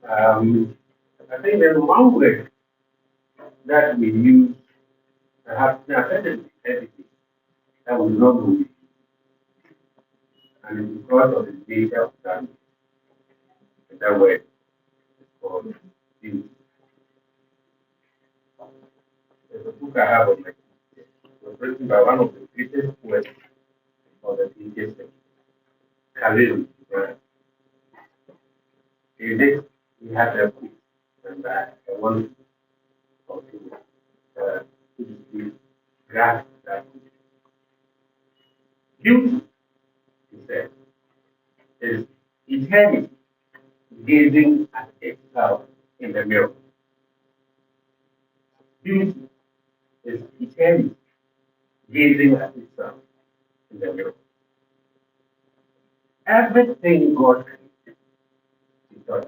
Um, I think there's one word that we use, perhaps necessarily everything, that will not move, and it's because of the nature of that word is called beauty. There's a book I have on my it was written by one of the greatest poets of the 20th century, Khalil. He did, he had a book, and I want to grasp that beauty, he said, is eternity gazing at itself in the mirror. Beauty is eternity gazing at itself in the mirror. Everything God created is done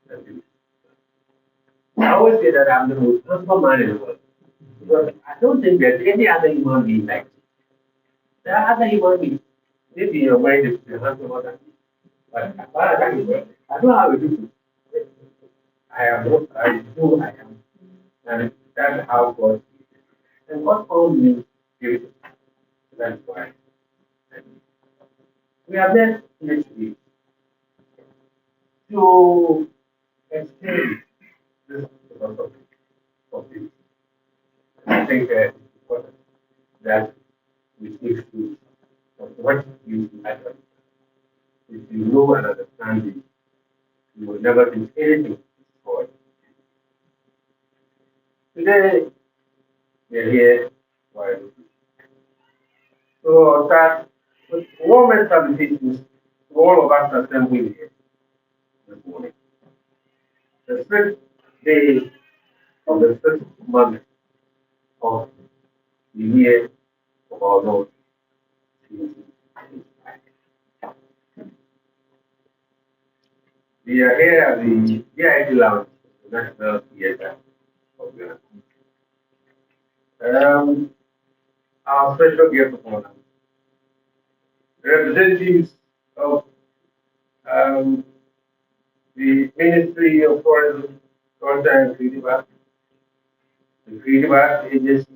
with beauty. I always say that I'm the most handsome man in the world. Because I don't think there's any other human being like me. There are other human beings. Maybe your mind is handsomer than me. But as far as I'm concerned, I don't have a do. I am what I do, I am. And that's how God is. And God found me beautiful. That's why. And we are meant literally to experience this philosophy of beauty. I think it's important that we take food of what beauty actually. If you know and understand it, you will never do anything for it. Today, we are here for education. So I'll start with warm salutations to all of us assembling here this morning. The sixth day of the sixth month of the year of our Lord Jesus Christ. We are here at the VIP Lounge, the National Theatre of Ghana. Um, our special guest of honor, representatives of um, the Ministry of Tourism, Culture and Creative Arts, the Creative Arts Agency,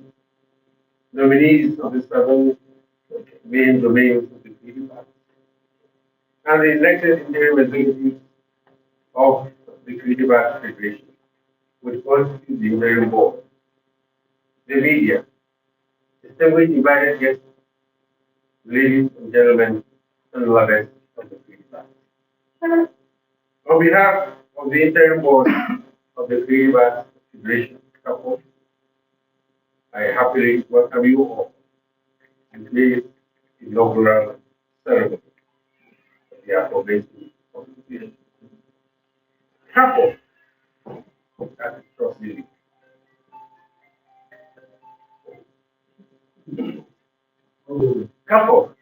nominees of the seven main domains of the Creative Arts, and the elected interim executives of the Creative Arts Federation, which constitutes the interim board, the media, distinguished invited guests, ladies and gentlemen, and lovers of the Creative Arts. On behalf of the interim board of the Creative Arts Federation, I happily welcome you all to today's inaugural ceremony of the affirmation of the vision. Couple, that is trustee. Couple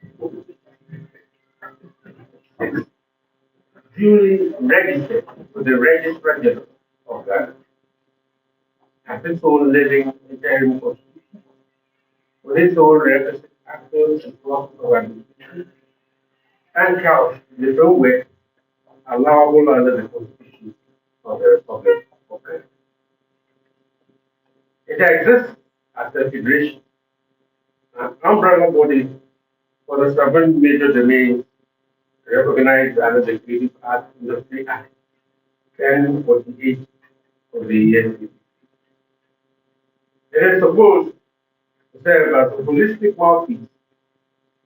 is duly registered with the Registrar General of Ghana as its own living interim constitution, with its own requisite actors and blocks of administration, and couched in its own way allowable under the Constitution of the Republic of Ghana. It exists as a federation, an umbrella body for the seven major domains recognized under the Creative Arts Industry Act 1048 of the year. It is supposed to serve as a holistic mouthpiece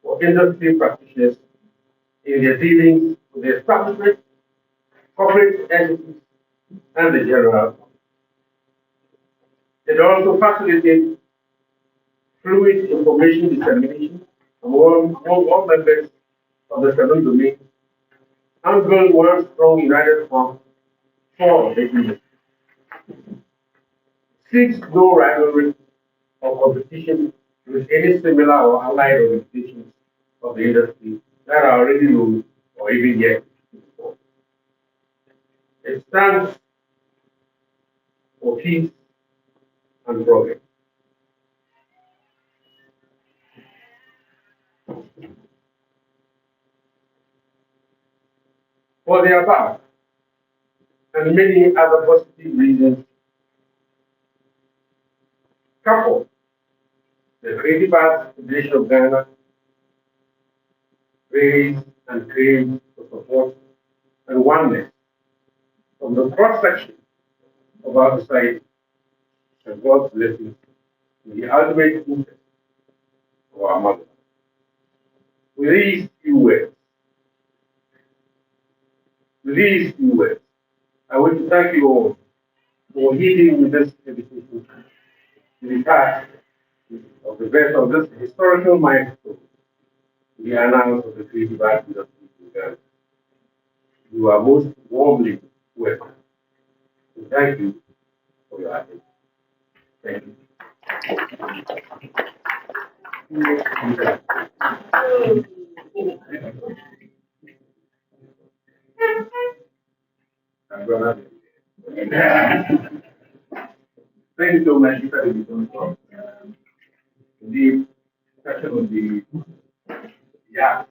for industry practitioners in their dealings with the establishment, corporate entities, and the general public. It also facilitates fluid information dissemination among all members of the seven domains and build one strong united front for the industry. Seeks no rivalry or competition with any similar or allied organizations of the industry that are already known or even yet before. It stands for peace and progress. For the above and many other positive reasons, coupled the Creative Arts Federation of Ghana raised and claims for support and oneness from the cross section of our society and God's blessings in the ultimate interest of our mother. With these few words, I want to thank you all for heeding with this invitation to be part of the birth of this historical milestone, the annals of the Creative Arts industry in Ghana. You are most warmly welcome. And thank you for your attention. Thank you. I'm gonna. Thank you so much, Mr. Edison, for the discussion on the yeah,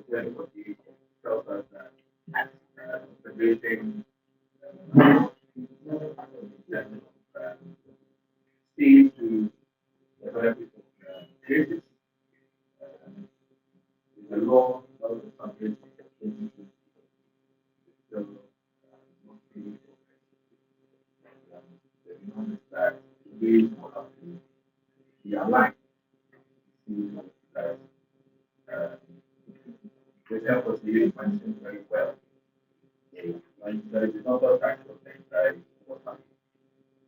when what you tells us that celebrating seed to the benefit of creators is the law of the country. So, mostly, the knowledge that we will have to be aligned to uh, which help us really function very well. Like there is another factor that is important.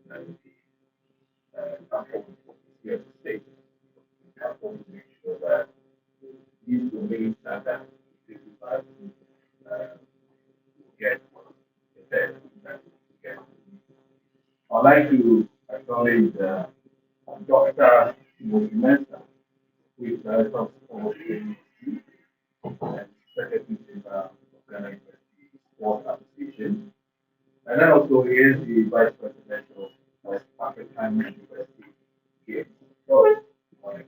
That is platform here to stay. Platform to make sure that these domains that this is get the best that we get. I'd like to acknowledge Dr. Mensah, who is Director of Sport and Secretary of Ghana University Sport Association. And then also he is the Vice President of West African University Games. So, good morning.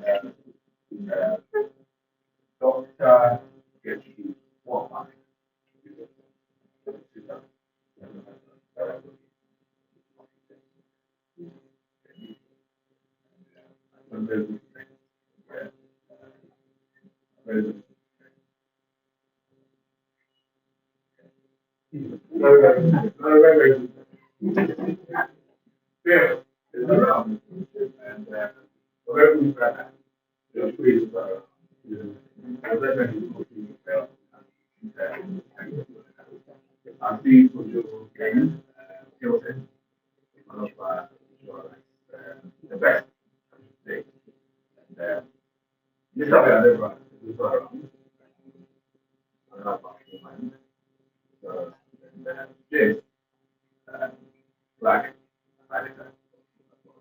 And, Dr. Getty Walker. Yeah, it's around. And whatever we can, please, I see for you again, Hilton, one of the best. They, and this is our this is our one of our human. So, and this, uh, black, America,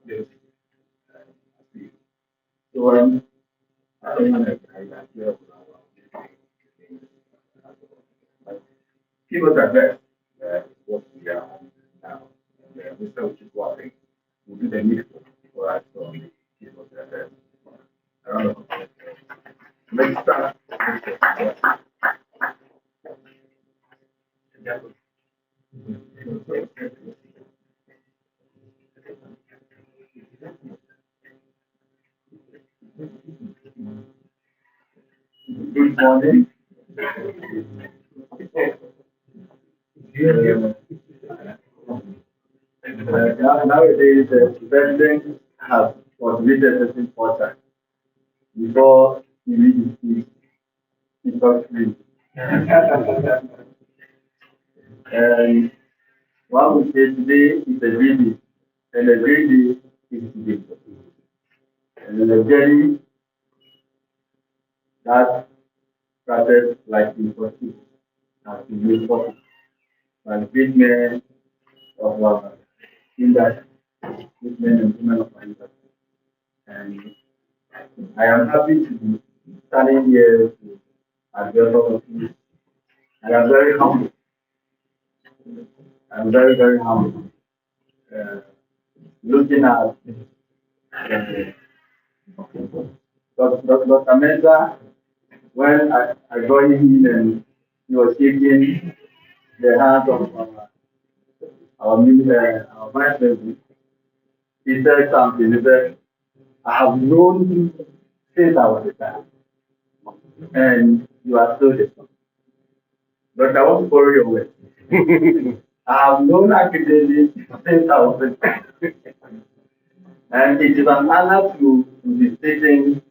this, see. So, I don't want to, keep us at best, what we are on now. And Mr. Uchikwa, will do the needful for us to keep us at best. I don't know. Let's start. Good morning. Nowadays, the president has automated certain important before he reads he talks free. And what we say today is a great day, and a great day is today. And the journey that started like in pursuit has been made possible by great men of our industry, great men and women of our industry. And I am happy to be standing here to address all of you. I am very humble. I'm very, very humble. Uh, Looking at Dr. Menza When I joined him and he was shaking the hand of our vice president, he said something. He said, I have known you since I was a child, and you are still the same. But I want to borrow your words. I have known academics since I was a child, and it is an honor to be sitting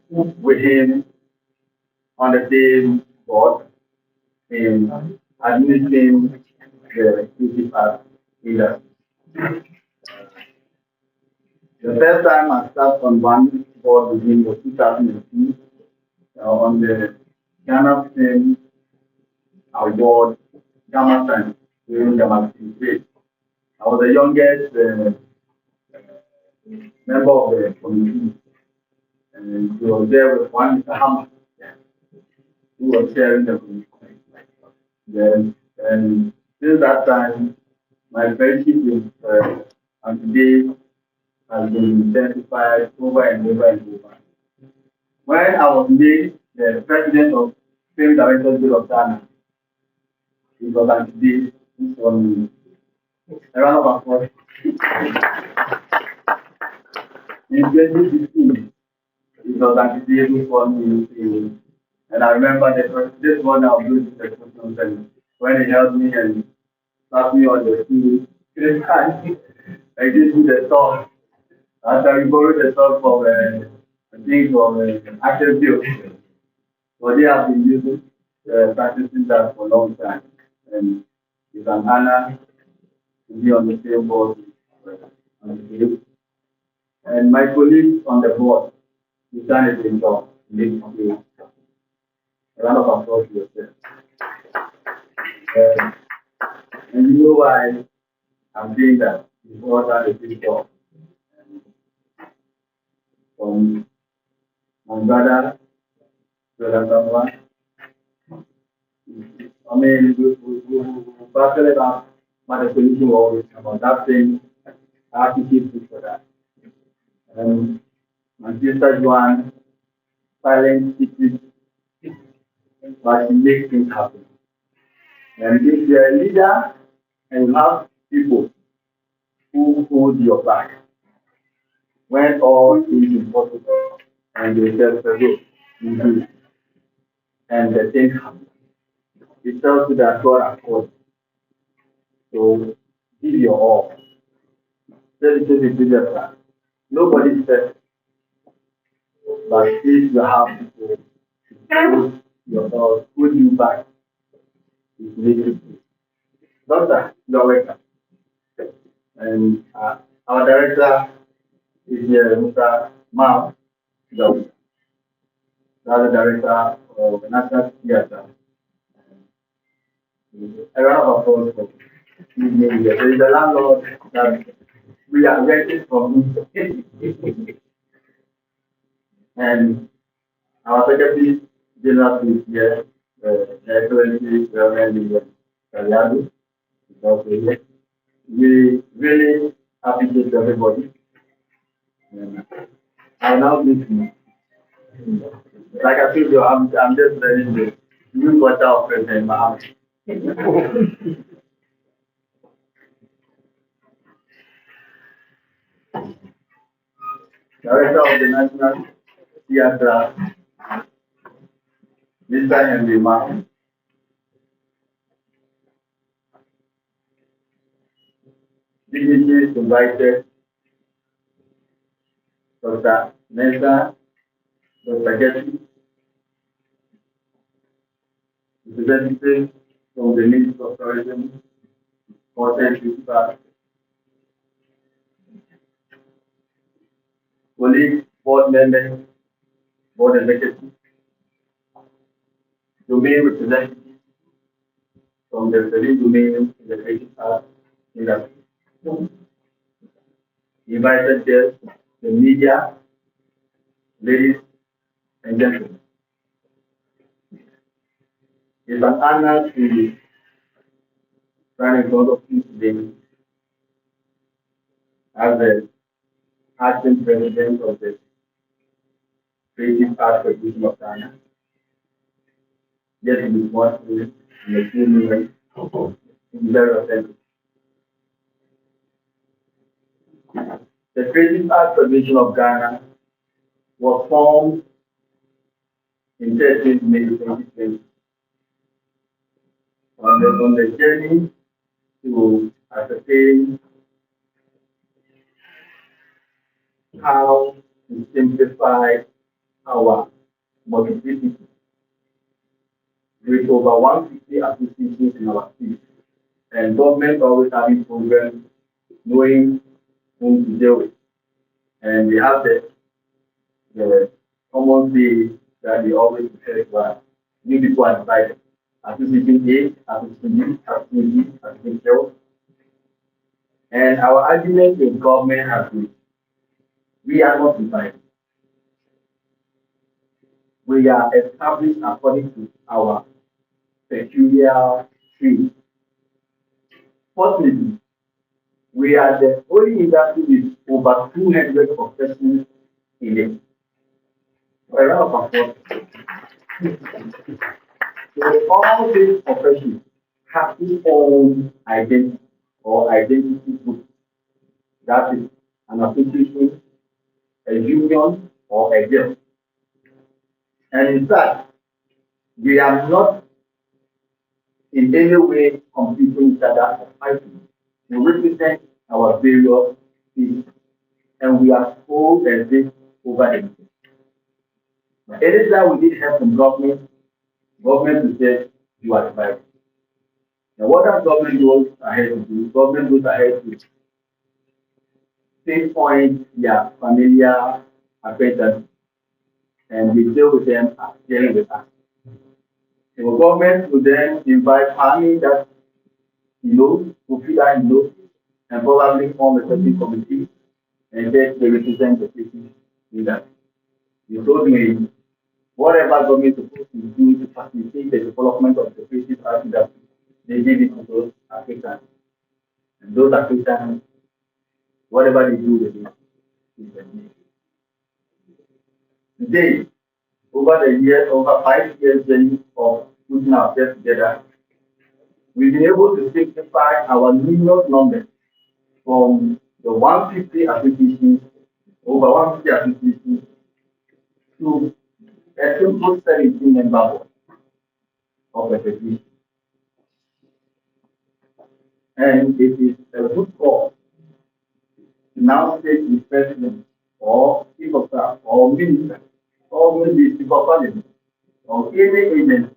with him on the same board in administering the creative arts industry. The first time I sat on one board with him was 2002 on the Ghana Film Award Gamma Time during Gamma Time. I was the youngest member of the committee, and he was there with one Mr. Hammer, yeah, who was sharing the committee. Then, and since that time, my friendship with and today has been intensified over and over and over. When I was made the president of Film Directors Guild of Ghana, it was today this one a round of applause. In 2016, it was today this one and I remember this one I was doing the questions and when he helped me and slapped me on the stool, I gave me the song. After we borrowed the song from I think from Action Field. So they have been using practicing that for a long time. And it's an honor to be on the same board with Group. And my colleagues on the board, you've done a great job. Make a round of applause to yourself. Uh, and you know why I'm doing that? Before that, a big job. And from my brother, brother someone, I mean, we battle about what the solution will always come about that thing. I have to keep it for that. My sister Joanne, silent secret, but she makes things happen. And if you're a leader and you have people who hold your back when all things impossible and they tell you, you do, and the thing happens. It tells you that God has called you. So give your all. Dedicate it to yourself. Nobody said, but if you have people hold your all, hold you back, it makes it. Doctor, you're welcome. And our director is here, Mr. Mao, the other director of the National Theatre. A round of applause for him. There is a landlord that we are renting from him. And our secretary general is here, the Excellency Reverend William Kaliadu, is also here. We really appreciate everybody. And I now need to like I told you, I'm just ready to use water of present in my house. Director of the National Theatre, Mr. Henry Martin, dignitaries invited Dr. Nessa, Dr. Getty, representatives from the Ministry of Tourism, Content Principal, colleagues, board members, board executives, domain representatives from the Peru domain in the creative arts industry. Invited guests, the media, ladies and gentlemen. It's an honor to stand in front of you today as the acting president of the Creative Arts Federation of Ghana. just to be one in a few minutes, in very authentic. The Creative Arts Federation of Ghana was formed in 13th May 2020 on the journey to ascertain how to simplify our multiplicity with over 150 associations in our state. And government always having programs knowing whom to deal with. And they have the common thing that they always refer to as new people are divided. Association A, association B, association B, association L. And our argument with government has been we are not divided. We are established according to our peculiar tree. Fortunately, we are the only industry with over 200 professions in it. A round of applause. So all these professions have its own identity or identity group. That is an association, a union, or a guild. And in fact, we are not in any way competing each other or fighting. We represent our various states and we are co-exist over everything. Anytime we need help from government, government will say you are divided. Now what does government goes ahead to do? Government goes ahead to pinpoint their familiar acquaintance and we deal with them as dealing with us. The government will then invite family that he knows, who feel that he knows, and probably form a certain committee and then they represent the city in that. You told me whatever government is supposed to do to facilitate the development of the creative art industry, they give it to those Africans. And those Africans, whatever they do with it, is the need. Today, over the years, over 5 years journey of putting ourselves together, we've been able to simplify our numerous numbers from the 150 associations, over 150 associations, to a simple 17 member board of a federation. And it is a good cause to now state the president or chief of staff or minister or maybe chief of parliament or any agency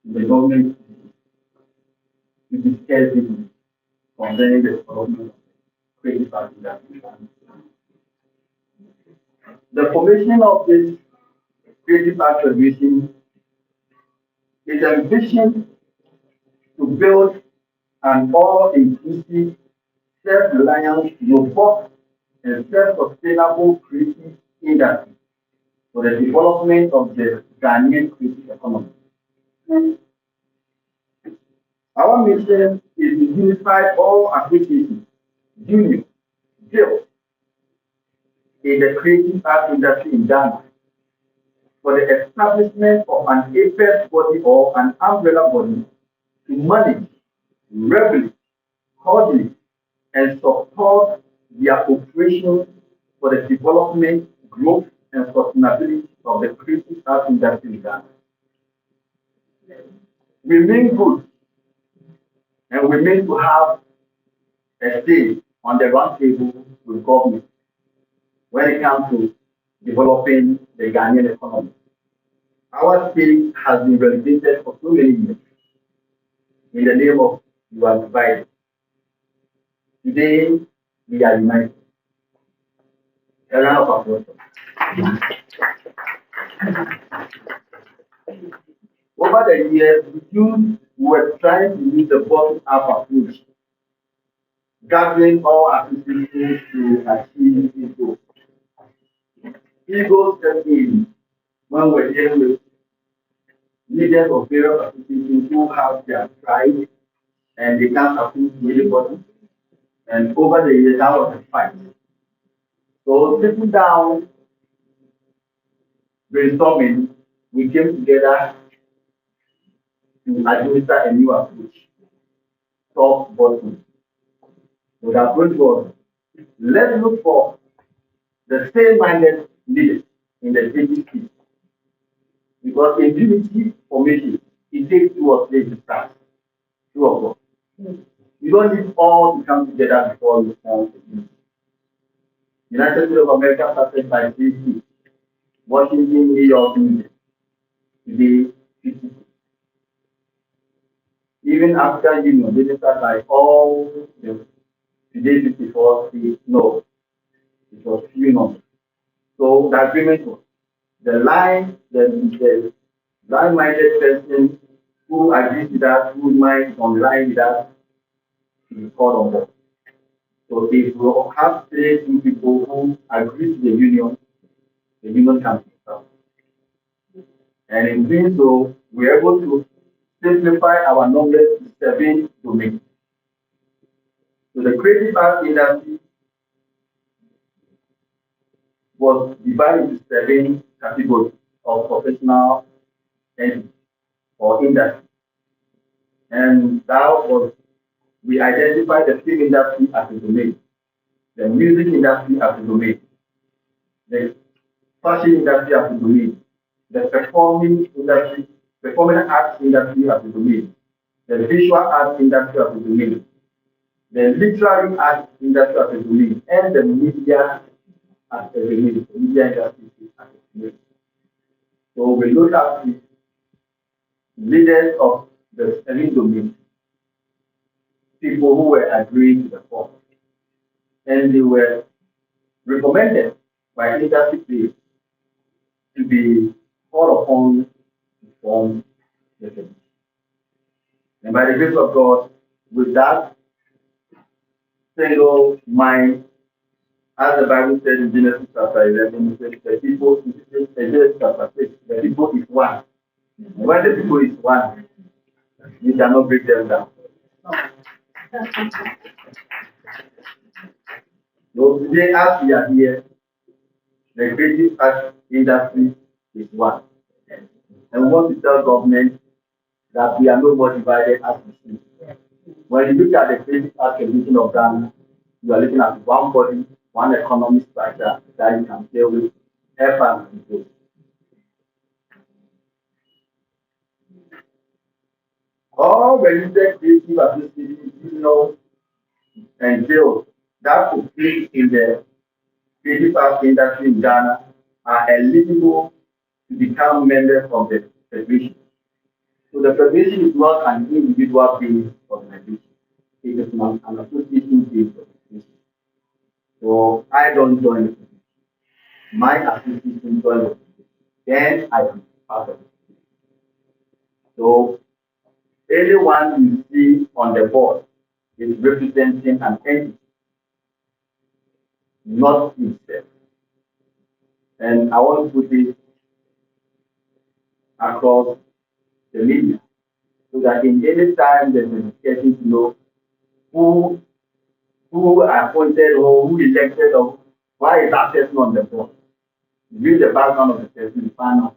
in the government to discuss this concerning the development of creative art industry. The formation of this creative art federation is ambition to build an all-inclusive, self-reliant, robust, and self-sustainable creative industry for the development of the Ghanaian creative economy. Our mission is to unify all associations, unions, guilds in the creative art industry in Ghana for the establishment of an apex body or an umbrella body to manage, regulate, coordinate, and support their operations for the development, growth, and sustainability of the creative art industry in Ghana. We mean good, and we mean to have a say on the round table with government when it comes to developing the Ghanaian economy. Our state has been relegated for so many years in the name of you are divided. Today, we are united. A round of applause. Over the years, we were trying to use the bottom-up approach, gathering all associations to achieve this goal. Ego stepped in when we're dealing with leaders of various associations who have their pride and they can't approve anybody. And over the years, that was a fight. So sitting down, brainstorming, we came together to administer a new approach, top bottom. So the approach was, let's look for the same-minded leaders in the DPC, because in unity formation, it takes two or three to start, two of us. You don't need all to come together before you form a unity. United States of America started by 50, Washington, New York, New York. Today, 50. Even African Union didn't start by all the today 54 states. No, it was few numbers. So the agreement was the line-minded person who agrees with that, who might online with that, is called on board. So if we have two people who agree to the union can be established. And in doing so, we are able to simplify our knowledge to 7 domains. So the creative art industry was divided into 7 categories of professional entity or industry. And that was, we identified the film industry as a domain, the music industry as a domain, the fashion industry as a domain, the performing arts industry as a domain, the visual arts industry as a domain, the literary arts industry as a domain, and the media as a domain, the media industry as a domain. So we look at the leaders of the 7 domains, people who were agreeing to the form, and they were recommended by industry players to be called upon to form the committee. And by the grace of God, with that single mind, as the Bible says in Genesis chapter 11, it says the people, in Genesis chapter 6, the people is one. And when the people is one, you cannot break them down. So today, as we are here, the creative art industry is one. And we want to tell government that we are no more divided as we see. When you look at the creative art condition of Ghana, you are looking at one body, one economic structure that you can deal with, help us improve. All registered creative associations, unions, and guilds that compete in the creative art industry in Ghana are eligible to become members of the federation. So the federation is not an individual-based organization. It is not an association-based organization. So I don't join the federation. My association joins the federation. Then I am part of it. So anyone you see on the board is representing an entity, not himself. And I want to put this across the media so that in any time there's a discussion to know who who appointed or who elected or why is that person on the board. Read the background of the person to find out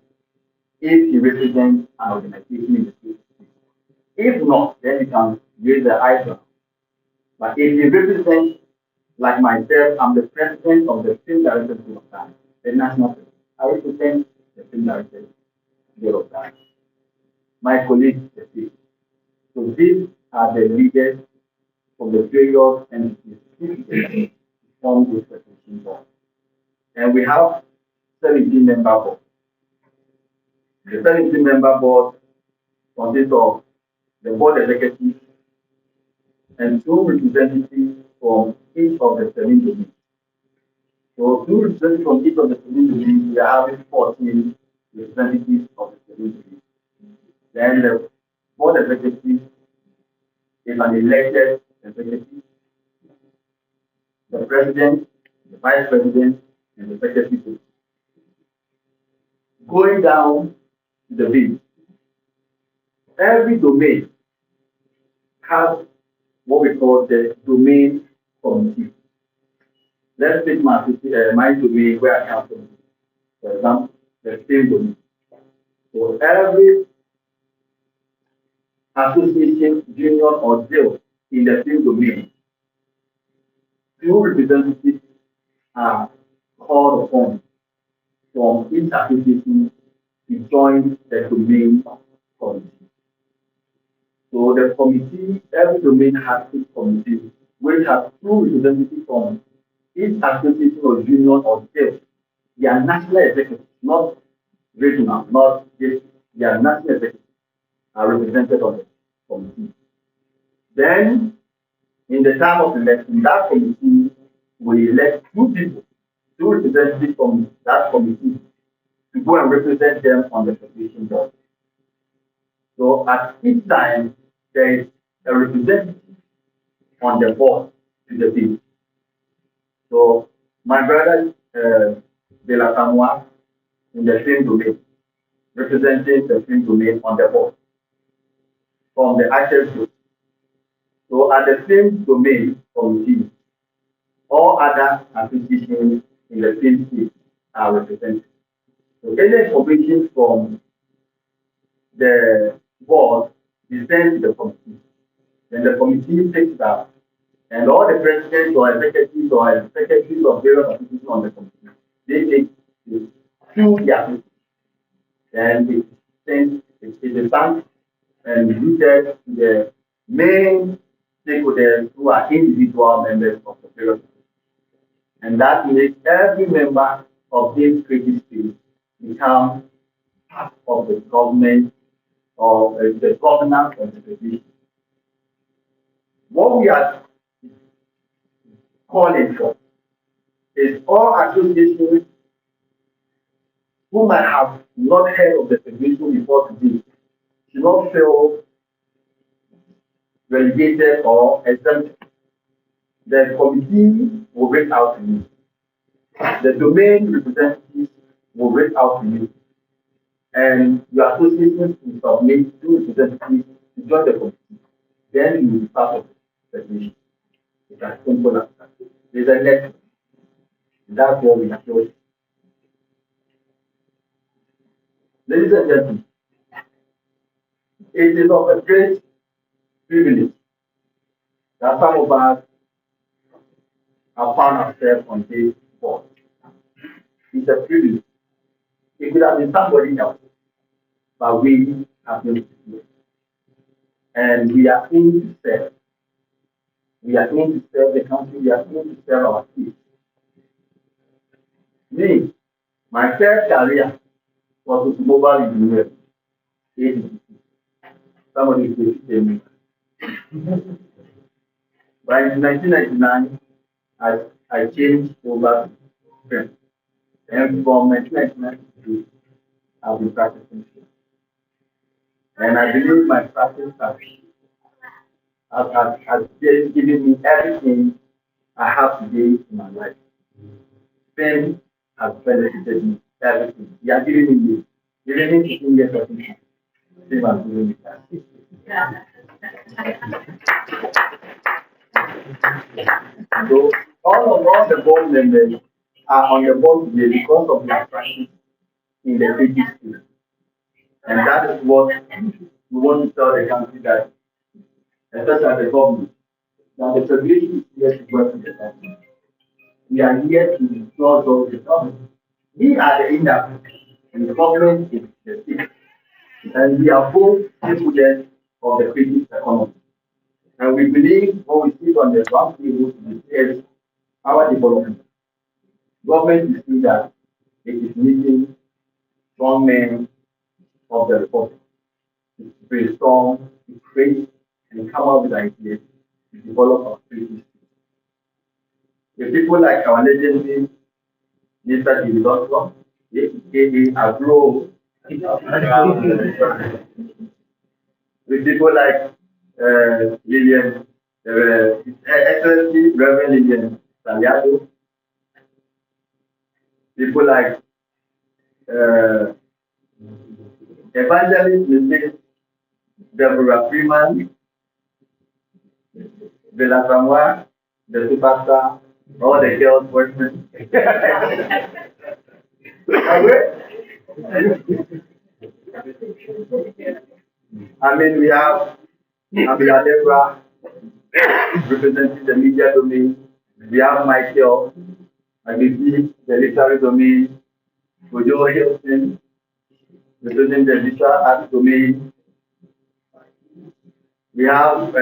if he represents an organization in the state. If not, then you can raise the eyebrow. But if he represents, like myself, I'm the president of the film directors Guild of Ghana, the national president. I represent the film directors Guild of Ghana. My colleagues, the state. So these are the leaders from the various entities form this federation board. And we have 17-member board. The 17-member board consists of the board executive and 2 representatives from each of the 7 domains. So 2 representatives from each of the 7 domains, we are having 14 representatives of the 7 domains. Then the board executive is an elected executive, the president, the vice president, and the secretary. Going down to the base, every domain has what we call the domain committee. Let's take my domain where I come from. For example, the same domain. So every association, union, or jail in the same domain, two representatives are called upon from each association to join the domain committee. So the committee, every domain has its committee, which has two representatives from each association or union or state. They are national executives, not regional, not this. They are national executives are represented on the committee. Then, in the time of election, that committee will elect two people, two representatives from that committee to go and represent them on the federation board. So at each time, there is a representative on the board to the bill. So my brother De La Samoa in the same domain, representing the same domain on the board from the access group. So at the same domain committee, all other associations in the same state are represented. So any information from the board is sent to the committee. Then the committee takes it up, and all the presidents or secretaries of various associations on the committee, they take it to their, and it sent it is sent and routed to the main stakeholders who are individual members of the various, and that makes every member of this creative space become part of the government or the governance of the federation. What we are calling for is all associations who might have not heard of the federation before today should not feel relegated or exempted. The committee will reach out to you. The domain representatives will reach out to you. And your associations will submit two representatives to join the committee. Then you will be part of the federation. It's as simple as that. There's a net. That's what we are doing. Ladies and gentlemen, it is of a great privilege that some of us have found ourselves on this board. It's a privilege. It could have been somebody else, but we have been here. And we are in to serve. We are in to serve the country. We are in to serve our kids. Me, my first career was with mobile engineer. Somebody is me. But in 1999, I changed over to French. And from 1992, I've been practicing. And I believe my practice has given me everything I have today in my life. Fame has benefited me everything. He has given me this. Giving me 15 years of teaching. Fame has given me that. So all the board members are on the board today because of their practice in the creative field. And that is what we want to tell the country that, especially the government, that the federation is here to work with the country. We are here to ensure those the government. We are the industry, and the government is the state. And we are both stakeholders of the creative economy. And we believe what we sit on the round table to discuss our development. Government is seeing that it is needing strong men of the republic to brainstorm, to create, and come up with ideas to develop our creative. The people like our legendary Mr. Dividonko, aka Agro, with people like Lillian, Excellency Reverend Lillian Saliado, people like uh, Evangelist Mrs. Deborah Freeman, De La Samoa, the superstar, all the girls working. I mean, we have Abia Debra representing the media domain. We have Michael, Abisi, the literary domain. Ojo Hilton, representing the visual art domain. We have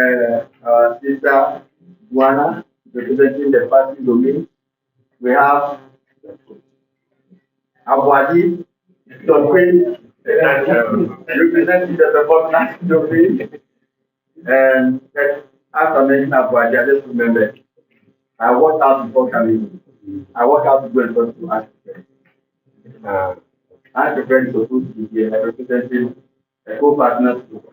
our sister Juana, representing the fashion domain. We have Abwadi, Dr. representing the performance domain. And after mentioning Abwadi, I just remember I worked out before coming. I worked out to go and talk to ask a friend supposed to be here representing a co-partner to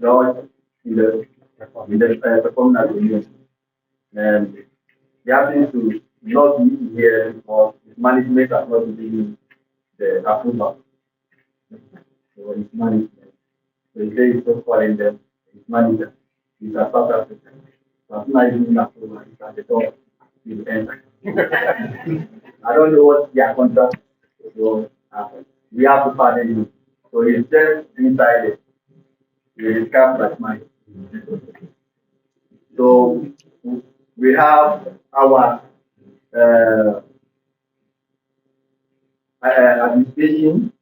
George in the performance domain. And he happens to not be here because his management has not given him the approval. So his management. So he says he's just calling them his manager. He's a South African. So as soon as he's approval, he's at the door. He'll enter. I don't know what their contract is. So we have to pardon him. So he's just inside it. He's capped like mine. So we have our uh, administration,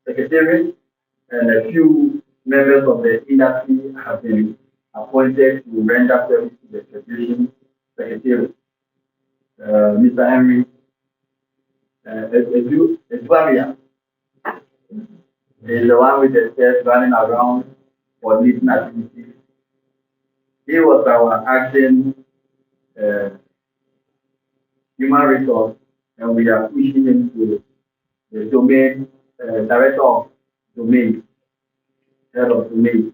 secretariat, and a few members of the industry have been appointed to render service to the federation secretariat. Mr. Henry Edvaria is the one with the chest running around for leading activities. He was our acting uh, human resource, and we are pushing him to the domain director of domain, head of domain,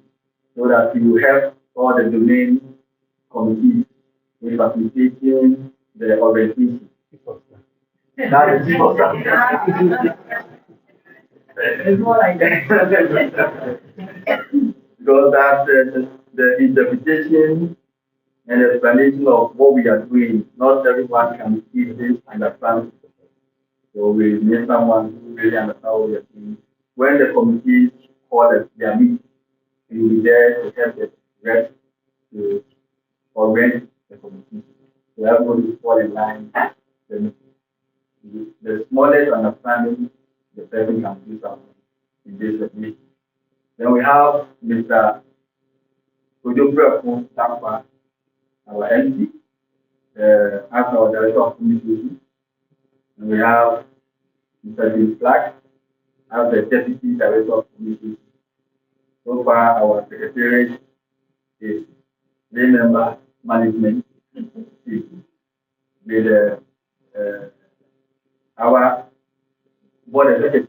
so that he will help all the domain committees in facilitating the organization. That is important. It's more like that. Because that the interpretation and explanation of what we are doing, not everyone can see this and understand. So we need someone who really understands what we are doing. When the committees call their meeting, we will be there to help the rest to organize the committee. So everybody will fall in line. Then the smallest understanding, the person can do something in this meeting. Then we have Mr. Ojobrefun Tampa, our MP, as our Director of Communication. And we have Mr. James Black as the Deputy Director of Communication. So far, our Secretariat is lay member management team with our board executive.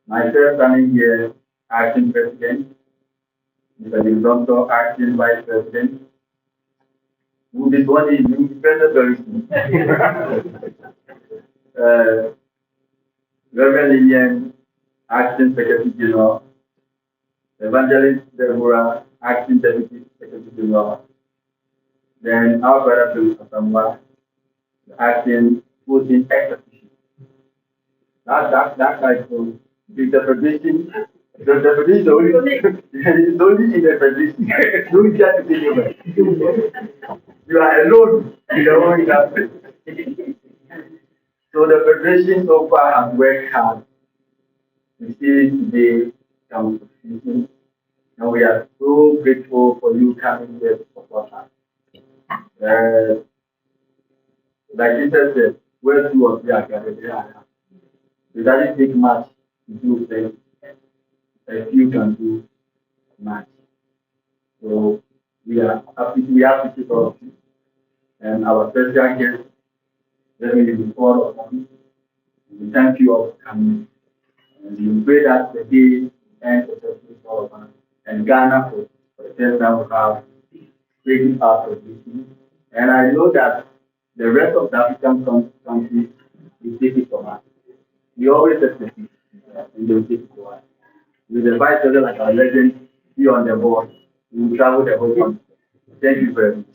Myself standing here, acting president, Mr. James Doctor, acting vice president, who is one in you, better very soon. Reverend Lillian, acting secretary general, Evangelist Deborah, acting deputy secretary general, then our brother Philip Asamba, the acting voting ex officio. That type of the federation only is only in the federation. Don't get to anywhere. You are alone in the whole industry. So the federation so far has worked hard to see today come to fruition, and we are so grateful for you coming here to support us. Uh, like Jesus said, where two or three are gathered, there I am. It doesn't take much to do things. A few can do much. So we appreciate all of you. And our special guest, let me be proud of them. We thank you all for coming. And we pray that the day ends successfully for all of us. And Ghana for the first time we have taken part of this. And I know that the rest of the African countries will take it from us. We always expect it, and they will take it from us. With the vice president like our legend here on the board, we will travel the whole country. Thank you very much.